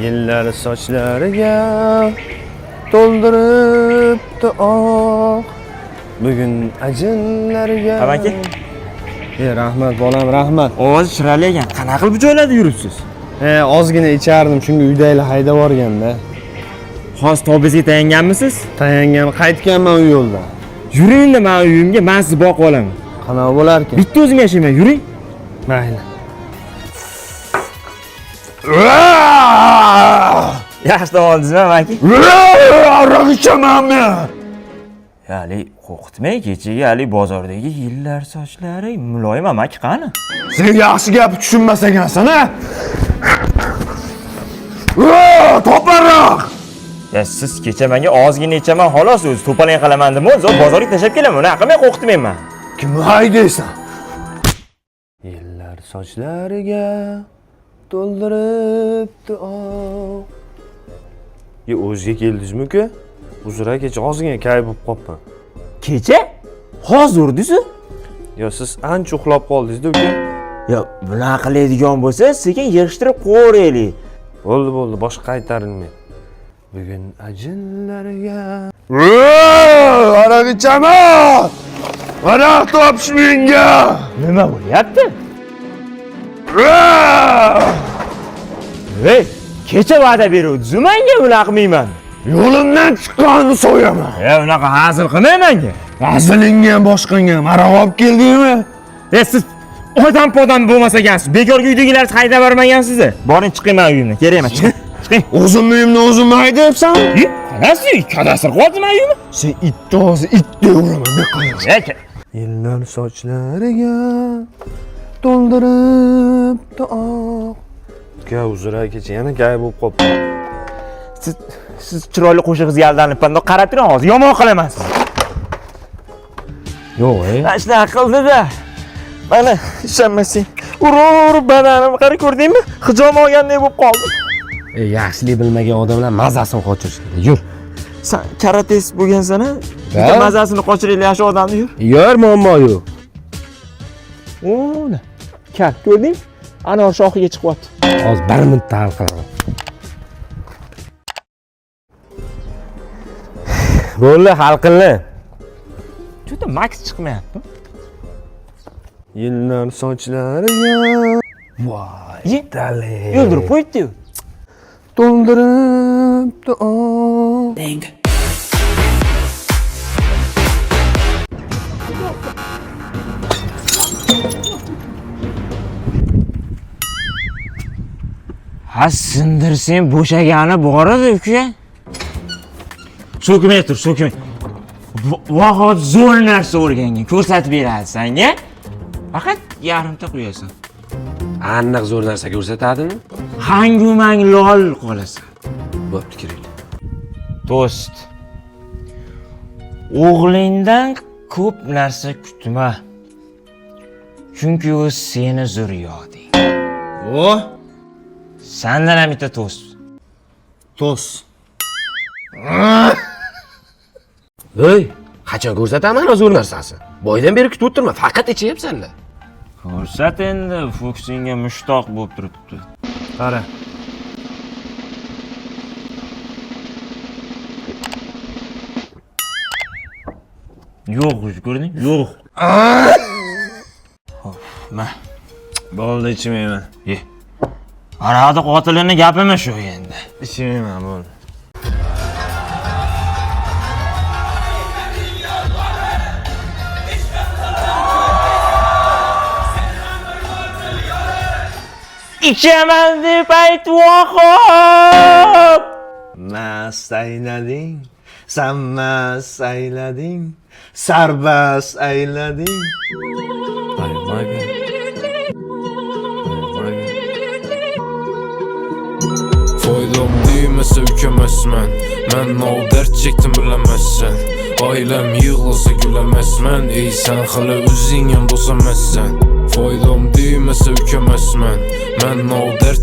Yillar sochlariga to'ldiribdi oq. Bugun ajinlarga. Amaki. Rahmat bolam, rahmat. Ovoz chiroyli ekan. Qanaqa qilib bu joylarda yuribsiz? Ozgina ichardim, shunga uydagilar haydab yuborganda. Xos tobizga tayanganmisiz? Tayangan, qaytganman u yo'lda. Yuring-da men uyimga, men sizni boqib olaman. Qanaqa bo'lar ekan? Bitta o'zim yashayman, yuring. Mayli. Yaxshi oldingizmi, amaki? Aroq ichamanmi? Yali qo'rqitmay, kechagi hali bozordagi yillar sochlari muloyim amaki qani? Sen yaxshi gap tushunmas ekansan-a? To'parroq! Ya siz kecha menga ozgina ichaman, xolos o'zi to'palang qilaman deb, o'zi bozorga tashlab kelaman. Unaqa qilmay qo'rqitmayman. Kimni haydaysan? Yillar sochlariga to'ldiribdi oq. O'ziga keldingizmi-ku? Uzr, kecha ozgina kayf bo'lib qolibman. Kecha? Hozir-disiz? Yo, siz ancha uxlab qoldingiz-da, uka. Yo, bunaqa qiladigan bo'lsa, sekin yig'ishtirib qo'yaylik. Bo'ldi, boshqa qaytarilmaydi. Bugun ajinlarga. Aroq ichaman! Aroq topish menga! Nima bo'lyapti? Hey, kecha va'da beruvdingiz, menga bunaqa qilmayman. Yo'limdan chiqqanni so'yaman. Unaqa hazil qilmang menga. Hazilingga ham boshqangga ham aroq olib keldingmi? Siz odam bo'lmas ekansiz. Bekorga uydagilarni haydab bormagansiz. Boring chiqing men uyimdan. Kerak emas, chiqing. Chiqing. O'zimni uyimni o'zim haydayapsan? Qarasiz, kadastr qoldi men uyimni. Sen itni o'zi itdek uraman, beqarang. Yillar sochlariga to'ldiribdi oq. Uka, uzr, kecha yana gay bo'lib qolibman. Siz chiroyli qo'shig'ingizga aldanibman. Qarab turing, hozir yomon qilaman sizni. Yo'q, Shunaqa qildi-da. Mana ishonmasang, urib badanimni qara ko'rdingmi? Hijom olgandek bo'lib qoldim. Yaxshilik bilmagan odamlar mazasini qochirishadi. Yur. Sen karatist bo'lgansan-a? Bitta mazasini qochiraylik yaxshi odamni yur. Yur, muammo yo'q. O'na. Kal, ko'rding? Anor shoxiga chiqyapti. Hozir 1 minutda hal qilaman. Bo'ldi, hal qildi. Juda max chiqmayapti. Yillar sochlariga. Voy, dale. O'ldirib qo'ydi-yu. To'ldiribdi oq. Bang. Ha, sindirsang bo'shagani bor edi, uka. So'kmay tur, so'kmay. Vahot zo'r narsa o'rgangan, ko'rsatib beradi senga. Faqat yarimta qo'yasan. Aniq zo'r narsa ko'rsatadimi? Hangumang lol qolasan. Bo'pti, kiringlar. Do'st. O'g'lingdan ko'p narsa kutma. Chunki u seni zurriyoding. Sendan ham bitta to'st. To'st. Voy, qachon ko'rsataman zo'r narsasi? Boydan beri kutib o'tirma, faqat ichyapsan-da. Ko'rsat endi, fokusingga mushtoq bo'lib turibdi. Qara. Yo'q, ko'rding? Yo'q. Ma. Bo'ldi, ichmayman. Ye. Ana qotilini gapimi shu endi. Ichmayman, bo'ldi. İçemem deb aytvoqib. Mast aylading, sen mast aylading, sarbas aylading. Aymaga. Foydam değmese ükemezmen. Men o dert çektim bilemezsen. Ailem yığılsa gülemezmen. Ey sen hala özün yan dosamazsan. Foydam değmese ükemezmen. Men o dert